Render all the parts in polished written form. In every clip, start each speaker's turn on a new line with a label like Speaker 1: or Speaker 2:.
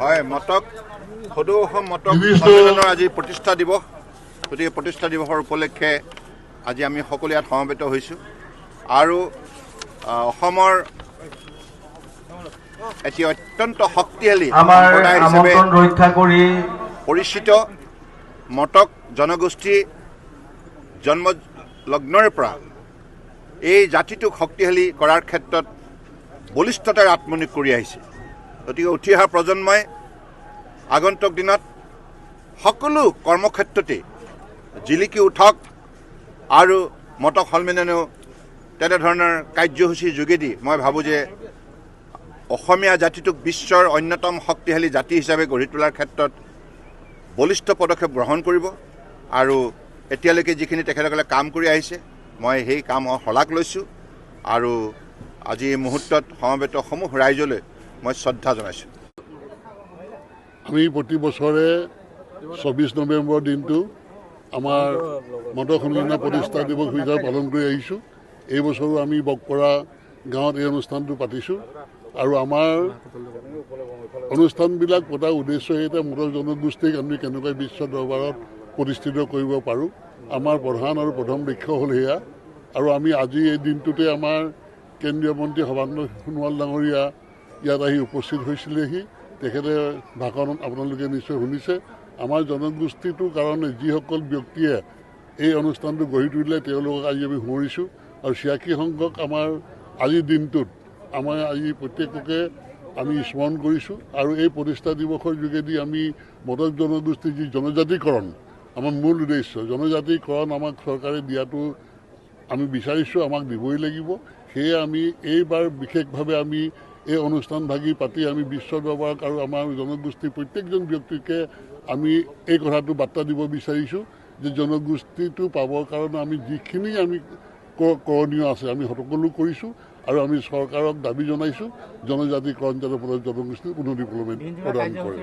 Speaker 1: হয় মটক সদৌ অসম মটক সন্মিলনৰ আজি প্ৰতিষ্ঠা দিৱস গতিকে প্ৰতিষ্ঠা দিৱসৰ উপলক্ষে আজি আমি সকলো ইয়াত সমবেত হৈছোঁ আৰু অসমৰ এটি অত্যন্ত শক্তিশালী সম্প্ৰদায় হিচাপে পৰিচিত মটক জনগোষ্ঠী জন্মলগ্নৰে পৰা এই জাতিটোক শক্তিশালী কৰাৰ ক্ষেত্ৰত বলিষ্ঠতাৰে আত্মনিয়োগ কৰি আহিছে। গতিকে উঠি অহা প্ৰজন্মই আগন্তুক দিনত সকলো কৰ্মক্ষেত্ৰতে জিলিকি উঠক আৰু মটক সন্মিলনেও তেনেধৰণৰ কাৰ্যসূচীৰ যোগেদি মই ভাবোঁ যে অসমীয়া জাতিটোক বিশ্বৰ অন্যতম শক্তিশালী জাতি হিচাপে গঢ়ি তোলাৰ ক্ষেত্ৰত বলিষ্ঠ পদক্ষেপ গ্ৰহণ কৰিব আৰু এতিয়ালৈকে যিখিনি তেখেতসকলে কাম কৰি আহিছে মই সেই কামৰ শলাগ লৈছোঁ আৰু আজি এই মুহূৰ্তত সমবেত সমূহ ৰাইজলৈ মই শ্ৰদ্ধা জনাইছোঁ।
Speaker 2: আমি প্ৰতি বছৰে ২৪ নৱেম্বৰ দিনটো আমাৰ মটক সন্মিলনৰ প্ৰতিষ্ঠা দিৱস হিচাপে পালন কৰি আহিছোঁ। এই বছৰো আমি বকপৰা গাঁৱত এই অনুষ্ঠানটো পাতিছোঁ আৰু আমাৰ অনুষ্ঠানবিলাক পতাৰ উদ্দেশ্য এতিয়া মটক জনগোষ্ঠীক আমি কেনেকৈ বিশ্ব দৰবাৰত প্ৰতিষ্ঠিত কৰিব পাৰোঁ। আমাৰ প্ৰধান আৰু প্ৰথম লক্ষ্য হ'ল সেয়া আৰু আমি আজি এই দিনটোতে আমাৰ কেন্দ্ৰীয় মন্ত্ৰী সৰ্বানন্দ সোণোৱাল ডাঙৰীয়া ইয়াত আহি উপস্থিত হৈছিলেহি। তেখেতে ভাষণ আপোনালোকে নিশ্চয় শুনিছে। আমাৰ জনগোষ্ঠীটোৰ কাৰণে যিসকল ব্যক্তিয়ে এই অনুষ্ঠানটো গঢ়ি তুলিলে তেওঁলোকক আজি আমি সোঁৱৰিছোঁ আৰু ৮৬ সংখ্যক আমাৰ আজিৰ দিনটোত আমাৰ আজি প্ৰত্যেককে আমি স্মৰণ কৰিছোঁ আৰু এই প্ৰতিষ্ঠা দিৱসৰ যোগেদি আমি মটক জনগোষ্ঠীৰ যি জনজাতিকৰণ আমাৰ মূল উদ্দেশ্য, জনজাতিকৰণ আমাক চৰকাৰে দিয়াটো আমি বিচাৰিছোঁ, আমাক দিবই লাগিব। সেয়ে আমি এইবাৰ বিশেষভাৱে আমি এই অনুষ্ঠান ভাগি পাতি আমি বিশ্ব দৰবাৰক আৰু আমাৰ জনগোষ্ঠীৰ প্ৰত্যেকজন ব্যক্তিকে আমি এই কথাটো বাৰ্তা দিব বিচাৰিছোঁ যে জনগোষ্ঠীটো পাবৰ কাৰণে আমি যিখিনি আমি কৰণীয় আছে আমি সকলো কৰিছোঁ আৰু আমি চৰকাৰক দাবী জনাইছোঁ জনজাতিকৰণ যাতে জনগোষ্ঠীৰ উন্নতি প্ৰদান কৰে।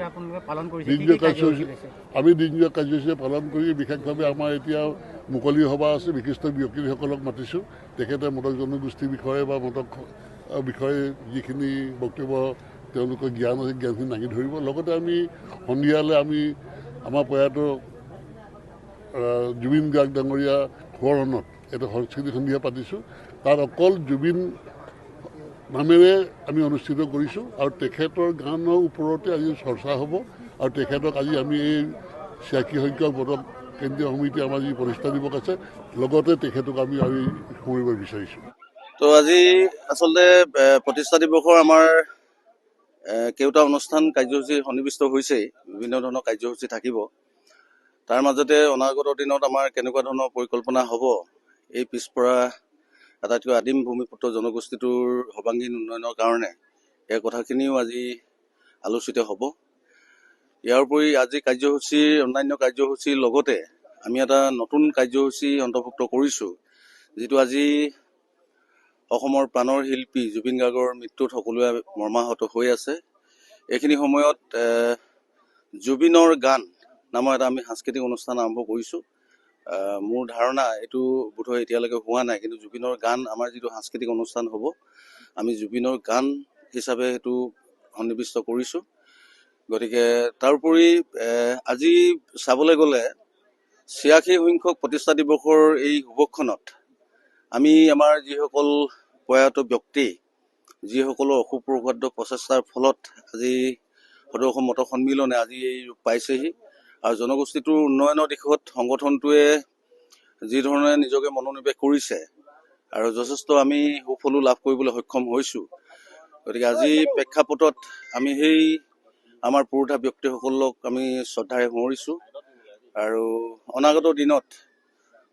Speaker 2: দিনজোৰা কাৰ্যসূচী আমি দিনজোৰা কাৰ্যসূচী পালন কৰি বিশেষভাৱে আমাৰ এতিয়া মুকলি সভা আছে, বিশিষ্ট ব্যক্তিসকলক মাতিছোঁ। তেখেতে মটক জনগোষ্ঠীৰ বিষয়ে বা মটক বিষয়ে যিখিনি বক্তব্য তেওঁলোকৰ জ্ঞান আছে জ্ঞানখিনি দাঙি ধৰিব। লগতে আমি সন্ধিয়ালৈ আমি আমাৰ প্ৰয়াত জুবিন গাৰ্গ ডাঙৰীয়া সোঁৱৰণত এটা সংস্কৃতি সন্ধিয়া পাতিছোঁ। তাত অকল জুবিন নামেৰে আমি অনুষ্ঠিত কৰিছোঁ আৰু তেখেতৰ গানৰ ওপৰতে আজি চৰ্চা হ'ব আৰু তেখেতক আজি আমি এই ৮৬ সংখ্যক মটক কেন্দ্ৰীয় সমিতি আমাৰ যি প্ৰতিষ্ঠা দিৱস আছে লগতে তেখেতক আমি সোঁৱৰিব বিচাৰিছোঁ।
Speaker 3: তো আজি আচলতে প্ৰতিষ্ঠা দিৱসৰ আমাৰ কেইটা অনুষ্ঠান কাৰ্যসূচী সন্নিৱিষ্ট হৈছেই, বিভিন্ন ধৰণৰ কাৰ্যসূচী থাকিব। তাৰ মাজতে অনাগত দিনত আমাৰ কেনেকুৱা ধৰণৰ পৰিকল্পনা হ'ব এই পিছপৰা আটাইতকৈ আদিম ভূমিপুত্ৰ জনগোষ্ঠীটোৰ সৰ্বাংগীন উন্নয়নৰ কাৰণে এই কথাখিনিও আজি আলোচিত হ'ব। ইয়াৰ উপৰি আজি কাৰ্যসূচীৰ অন্যান্য কাৰ্যসূচীৰ লগতে আমি এটা নতুন কাৰ্যসূচী অন্তৰ্ভুক্ত কৰিছোঁ, যিটো আজি অসমৰ প্ৰাণৰ শিল্পী জুবিন গাৰ্গৰ মৃত্যুত সকলোৱে মৰ্মাহত হৈ আছে। এইখিনি সময়ত জুবিনৰ গান নামৰ এটা আমি সাংস্কৃতিক অনুষ্ঠান আৰম্ভ কৰিছোঁ। মোৰ ধাৰণা এইটো বোধহয় এতিয়ালৈকে হোৱা নাই, কিন্তু জুবিনৰ গান আমাৰ যিটো সাংস্কৃতিক অনুষ্ঠান হ'ব আমি জুবিনৰ গান হিচাপে সেইটো সন্নিৱিষ্ট কৰিছোঁ। গতিকে তাৰোপৰি আজি চাবলৈ গ'লে ৮৬ সংখ্যক প্ৰতিষ্ঠা দিৱসৰ এই শুভক্ষণত আমি আমাৰ যিসকল প্ৰয়াত ব্যক্তি, যিসকলৰ অসুপ্ৰসাধ্য প্ৰচেষ্টাৰ ফলত আজি সদৌ অসম মটক সন্মিলনে আজি এই ৰূপ পাইছেহি আৰু জনগোষ্ঠীটোৰ উন্নয়নৰ দিশত সংগঠনটোৱে যিধৰণে নিজকে মনোনিৱেশ কৰিছে আৰু যথেষ্ট আমি সুফলো লাভ কৰিবলৈ সক্ষম হৈছোঁ। গতিকে আজি প্ৰেক্ষাপটত আমি সেই আমাৰ পুৰোধা ব্যক্তিসকলক আমি শ্ৰদ্ধাৰে সোঁৱৰিছোঁ আৰু অনাগত দিনত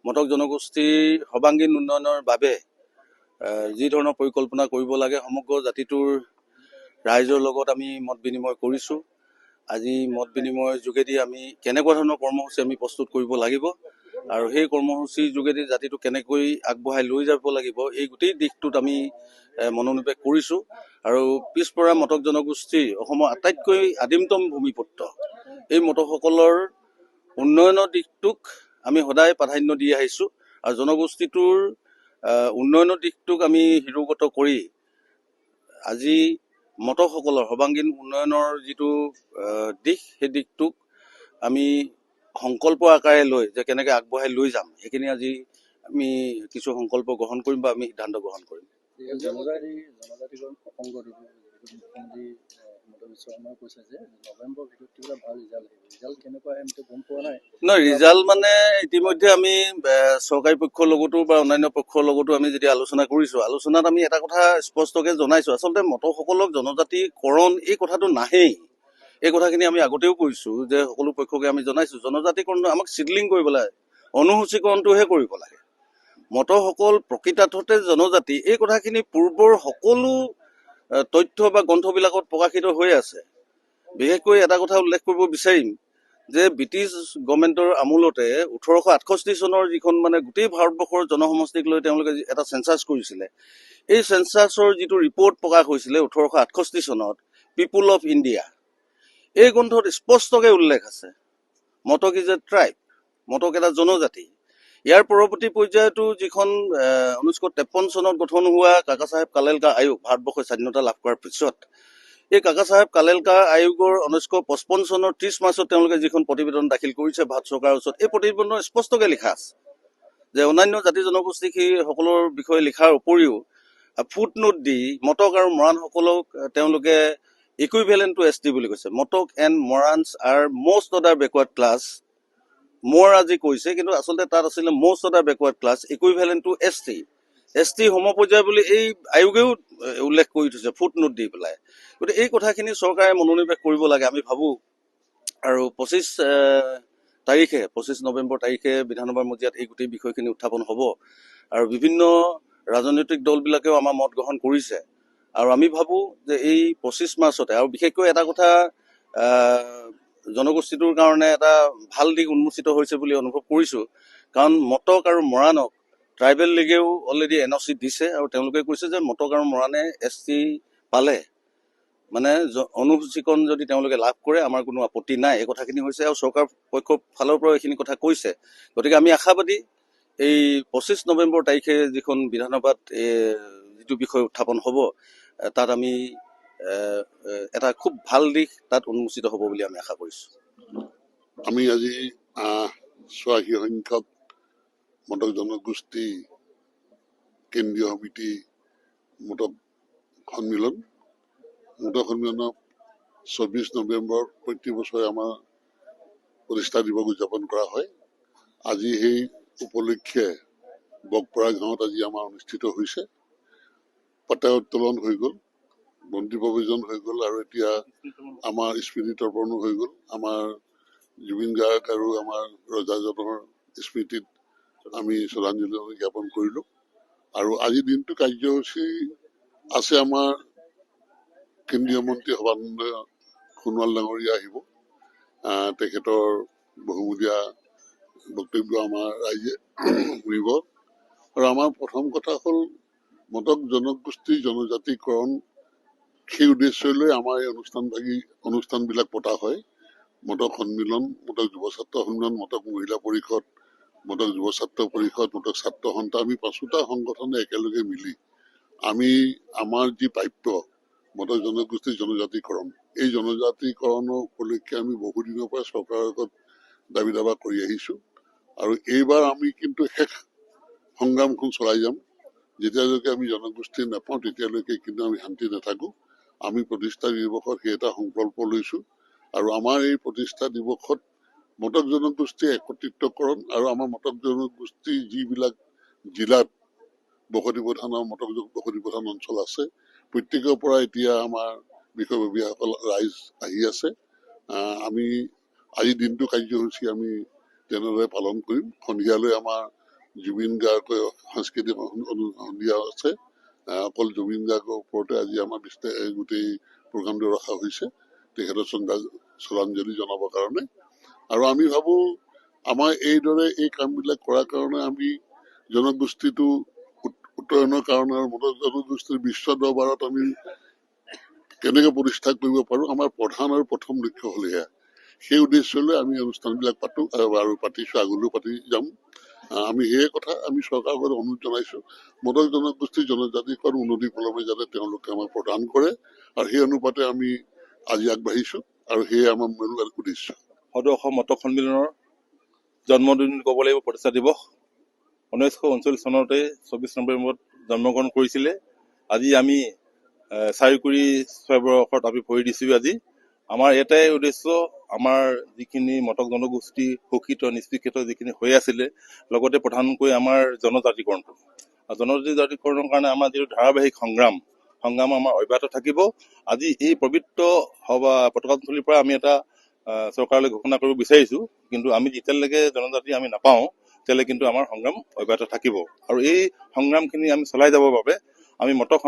Speaker 3: মটক জনগোষ্ঠীৰ সৰ্বাংগীন উন্নয়নৰ বাবে যি ধৰণৰ পৰিকল্পনা কৰিব লাগে সমগ্ৰ জাতিটোৰ ৰাইজৰ লগত আমি মত বিনিময় কৰিছোঁ। আজি মত বিনিময়ৰ যোগেদি আমি কেনেকুৱা ধৰণৰ কৰ্মসূচী আমি প্ৰস্তুত কৰিব লাগিব আৰু সেই কৰ্মসূচীৰ যোগেদি জাতিটো কেনেকৈ আগবঢ়াই লৈ যাব লাগিব এই গোটেই দিশটোত আমি মনোনিৱেশ কৰিছোঁ। আৰু পিছপৰা মটক জনগোষ্ঠীৰ অসমৰ আটাইতকৈ আদিমতম ভূমিপুত্ৰ এই মটকসকলৰ উন্নয়নৰ দিশটোক আমি সদায় প্ৰাধান্য দি আহিছোঁ আৰু জনগোষ্ঠীটোৰ উন্নয়নৰ দিশটোক আমি শিৰোগত কৰি আজি মটকসকলৰ সৰ্বাংগীন উন্নয়নৰ যিটো দিশ, সেই দিশটোক আমি সংকল্প আকাৰে লৈ যে কেনেকৈ আগবঢ়াই লৈ যাম, সেইখিনি আজি আমি কিছু সংকল্প গ্ৰহণ কৰিম বা আমি সিদ্ধান্ত গ্ৰহণ কৰিম।
Speaker 4: জনজাতিকৰণ প্ৰসংগটো মুখ্যমন্ত্ৰী হিমন্ত বিশ্ব শৰ্মাই কৈছে যে নৱেম্বৰৰ ভিতৰত কিবা ভাল ৰিজাল্ট আহিব। ৰিজাল্ট কেনেকুৱা আহে আমিতো গম পোৱা নাই।
Speaker 3: নহয়, ৰিজাল্ট মানে ইতিমধ্যে আমি চৰকাৰী পক্ষৰ লগতো বা অন্যান্য পক্ষৰ লগতো আমি যেতিয়া আলোচনা কৰিছোঁ, আলোচনাত আমি এটা কথা স্পষ্টকৈ জনাইছোঁ, আচলতে মটকসকলক জনজাতিকৰণ এই কথাটো নাহেই। এই কথাখিনি আমি আগতেও কৈছোঁ যে সকলো পক্ষকে আমি জনাইছোঁ, জনজাতিকৰণটো আমাক চিডলিং কৰিব লাগে, অনুসূচীকৰণটোহে কৰিব লাগে। মটকসকল প্ৰকৃতাৰ্থতে জনজাতি, এই কথাখিনি পূৰ্বৰ সকলো তথ্য বা গ্ৰন্থবিলাকত প্ৰকাশিত হৈ আছে। বিশেষকৈ এটা কথা উল্লেখ কৰিব বিচাৰিম যে ব্ৰিটিছ গভৰ্ণমেণ্টৰ আমোলতে 1868 চনৰ যিখন মানে গোটেই ভাৰতবৰ্ষৰ জনসমষ্টিক লৈ তেওঁলোকে এটা চেঞ্চাছ কৰিছিলে, এই চেঞ্চাছৰ যিটো ৰিপৰ্ট প্ৰকাশ হৈছিলে 1868 চনত, পিপুল অফ ইণ্ডিয়া, এই গ্ৰন্থত স্পষ্টকৈ উল্লেখ আছে Motok is a tribe, Motok এটা জনজাতি। ইয়াৰ পৰৱৰ্তী পৰ্যায়তো যিখন 1953 চনত গঠন হোৱা কাকা চাহেব কালেলকাৰ আয়োগ, ভাৰতবৰ্ষই স্বাধীনতা লাভ কৰাৰ পিছত এই কাকা চাহেব কালেলকাৰ আয়োগৰ 1955 চনৰ 30 মাৰ্চত তেওঁলোকে যিখন প্ৰতিবেদন দাখিল কৰিছে ভাৰত চৰকাৰৰ ওচৰত, এই প্ৰতিবেদনত স্পষ্টকৈ লিখা আছে যে অন্যান্য জাতি জনগোষ্ঠী সকলৰ বিষয়ে লিখাৰ উপৰিও ফুট নোট দি মটক আৰু মৰাণসকলক তেওঁলোকে ইকুইভেলেণ্ট টু ST বুলি কৈছে। Matak and Morans are most other backward class, মোৰ আজি কৈছে, কিন্তু আচলতে তাত আছিলে most other backward class equivalent to ST সমপৰ্যায় বুলি এই আয়োগেও উল্লেখ কৰি থৈছে ফুট নোট দি পেলাই। গতিকে এই কথাখিনি চৰকাৰে মনোনিৱেশ কৰিব লাগে আমি ভাবোঁ। আৰু 25 নৱেম্বৰ তাৰিখে বিধানসভাৰ মজিয়াত এই গোটেই বিষয়খিনি উত্থাপন হ'ব আৰু বিভিন্ন ৰাজনৈতিক দলবিলাকেও আমাৰ মত গ্ৰহণ কৰিছে। আৰু আমি ভাবোঁ যে এই 25 মাৰ্চতে, আৰু বিশেষকৈ এটা কথা জনগোষ্ঠীটোৰ কাৰণে এটা ভাল দিশ উন্মোচিত হৈছে বুলি অনুভৱ কৰিছোঁ, কাৰণ মটক আৰু মৰাণক ট্ৰাইবেল লীগেও অলৰেডি NOC দিছে আৰু তেওঁলোকে কৈছে যে মটক আৰু মৰাণে ST পালে মানে অনুসূচীকৰণ যদি তেওঁলোকে লাভ কৰে আমাৰ কোনো আপত্তি নাই, এই কথাখিনি হৈছে। আৰু চৰকাৰ পক্ষৰ ফালৰ পৰাও এইখিনি কথা কৈছে। গতিকে আমি আশাবাদী এই 25 নৱেম্বৰ তাৰিখে যিখন বিধানসভাত যিটো বিষয় উত্থাপন হ'ব, তাত আমি এটা খুব ভাল দিশ তাত উন্মোচিত হ'ব বুলি আমি আশা কৰিছোঁ।
Speaker 2: আমি আজি 86 সংখ্যক মটক জনগোষ্ঠী কেন্দ্ৰীয় সমিতি মটক সন্মিলন 24 নৱেম্বৰ প্ৰতি বছৰে আমাৰ প্ৰতিষ্ঠা দিৱস উদযাপন কৰা হয়। আজি সেই উপলক্ষে বকপৰা গাঁৱত আজি আমাৰ অনুষ্ঠিত হৈছে। পতাকা উত্তোলন হৈ গ'ল, বন্তি প্ৰৱজন হৈ গ'ল, আৰু এতিয়া আমাৰ স্মৃতি তৰ্পণো হৈ গ'ল। আমাৰ জুবিন গাৰ্গ আৰু আমাৰ ৰজাজনৰ স্মৃতিত আমি শ্ৰদ্ধাঞ্জলি জ্ঞাপন কৰিলোঁ। আৰু আজিৰ দিনটো কাৰ্যসূচী আছে আমাৰ কেন্দ্ৰীয় মন্ত্ৰী সৰ্বানন্দ সোণোৱাল ডাঙৰীয়া আহিব, তেখেতৰ বহুমূলীয়া বক্তব্য আমাৰ ৰাইজে শুনিব। আৰু আমাৰ প্ৰথম কথা হ'ল মটক জনগোষ্ঠীৰ জনজাতিকৰণ, সেই উদ্দেশ্য লৈ আমাৰ এই অনুষ্ঠানবিলাক পতা হয়। মটক সন্মিলন, মটক যুৱ ছাত্ৰ সন্মিলন, মটক মহিলা পৰিষদ, মটক যুৱ ছাত্ৰ পৰিষদ, মটক ছাত্ৰ সন্থা, আমি 5টা সংগঠনে একেলগে মিলি আমি আমাৰ যি প্ৰাপ্য মটক জনগোষ্ঠীৰ জনজাতিকৰণ, এই জনজাতিকৰণৰ উপলক্ষে আমি বহুদিনৰ পৰা চৰকাৰৰ আগত দাবী দাবা কৰি আহিছোঁ। আৰু এইবাৰ আমি কিন্তু শেষ সংগ্ৰামখন চলাই যাম। যেতিয়ালৈকে আমি জনগোষ্ঠী নাপাওঁ তেতিয়ালৈকে কিন্তু আমি শান্তি নাথাকোঁ। আমি প্ৰতিষ্ঠা দিৱসত সেই এটা সংকল্প লৈছোঁ। আৰু আমাৰ এই প্ৰতিষ্ঠা দিৱসত মটক জনগোষ্ঠীৰ একত্ৰিতকৰণ আৰু আমাৰ মটক জনগোষ্ঠী যিবিলাক জিলাত বসতি প্ৰধান আৰু মটক বসতি প্ৰধান অঞ্চল আছে, প্ৰত্যেকৰ পৰা এতিয়া আমাৰ বিষয়ববীয়াসকল ৰাইজ আহি আছে। আমি আজি দিনটো কাৰ্যসূচী আমি তেনেদৰে পালন কৰিম। সন্ধিয়ালৈ আমাৰ জুবিন গাৰ্গৰ সাংস্কৃতিক সন্ধিয়া আছে। অকল জুবিন গাৰ্গৰ ওপৰতে আজি আমাৰ গোটেই প্ৰগ্ৰামটো ৰখা হৈছে, তেখেতৰ শ্ৰদ্ধাঞ্জলি জনাবৰ কাৰণে। আৰু আমি ভাবোঁ আমাৰ এইদৰে এই কামবিলাক কৰাৰ কাৰণে আমি জনগোষ্ঠীটো উন্নয়নৰ কাৰণে আৰু মটক জনগোষ্ঠীৰ বিশ্ব দৰবাৰত আমি কেনেকৈ প্ৰতিষ্ঠা কৰিব পাৰোঁ, আমাৰ প্ৰধান আৰু প্ৰথম লক্ষ্য হ'ল এয়া। সেই উদ্দেশ্যলৈ আমি অনুষ্ঠানবিলাক পাতোঁ আৰু পাতিছোঁ, আগলৈও পাতি যাম। আমি সেই কথা আমি চৰকাৰক অনুৰোধ জনাইছোঁ মদক জনগোষ্ঠী জনজাতিকৰণ উন্নতি কলমে যাতে তেওঁলোকে আমাক প্ৰদান কৰে আৰু সেই অনুপাতে আমি আজি আগবাঢ়িছোঁ আৰু সেয়ে আমাৰ মূল উদ্দেশ্য।
Speaker 5: সদৌ অসম মটক সন্মিলনৰ জন্মদিন ক'ব লাগিব প্ৰতিষ্ঠা দিৱস 1939 চনতে 24 নৱেম্বৰত জন্মগ্ৰহণ কৰিছিলে। আজি আমি 4 বৰ্ষত আমি ভৰি দিছোঁ। আজি আমাৰ এটাই উদ্দেশ্য, আমাৰ যিখিনি মটক জনগোষ্ঠী শোষিত নিষ্পেষিত যিখিনি হৈ আছিলে, লগতে প্ৰধানকৈ আমাৰ জনজাতিকৰণটো আৰু জনজাতিকৰণৰ কাৰণে আমাৰ যিটো ধাৰাবাহিক সংগ্ৰাম আমাৰ অব্যাহত থাকিব। আজি এই পবিত্ৰ সভা পতাকাস্থলীৰ পৰা আমি এটা চৰকাৰলৈ ঘোষণা কৰিব বিচাৰিছোঁ, কিন্তু আমি যেতিয়ালৈকে জনজাতি আমি নাপাওঁ তেতিয়ালৈ কিন্তু আমাৰ সংগ্ৰাম অব্যাহত থাকিব। আৰু এই সংগ্ৰামখিনি আমি চলাই যাবৰ বাবে আমি মটক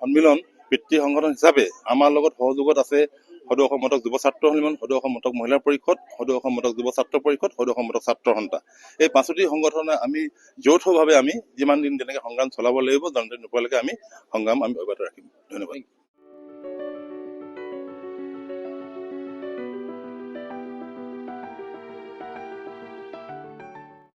Speaker 5: সন্মিলন পিতৃ সংগঠন হিচাপে আমাৰ লগত সহযোগত আছে সদৌ অসম মটক যুৱ ছাত্ৰ সন্মিলন, সদৌ অসম মটক মহিলা পৰিষদ, সদৌ অসম মটক যুৱ ছাত্ৰ পৰিষদ, সদৌ অসম মটক ছাত্ৰ সন্থা। এই 5টি সংগঠনে আমি যৌথভাৱে আমি যিমান দিন যেনেকৈ সংগ্ৰাম চলাব লাগিব, জনজাতি নোপোৱালৈকে আমি সংগ্ৰাম আমি অব্যাহত ৰাখিম। ধন্যবাদ।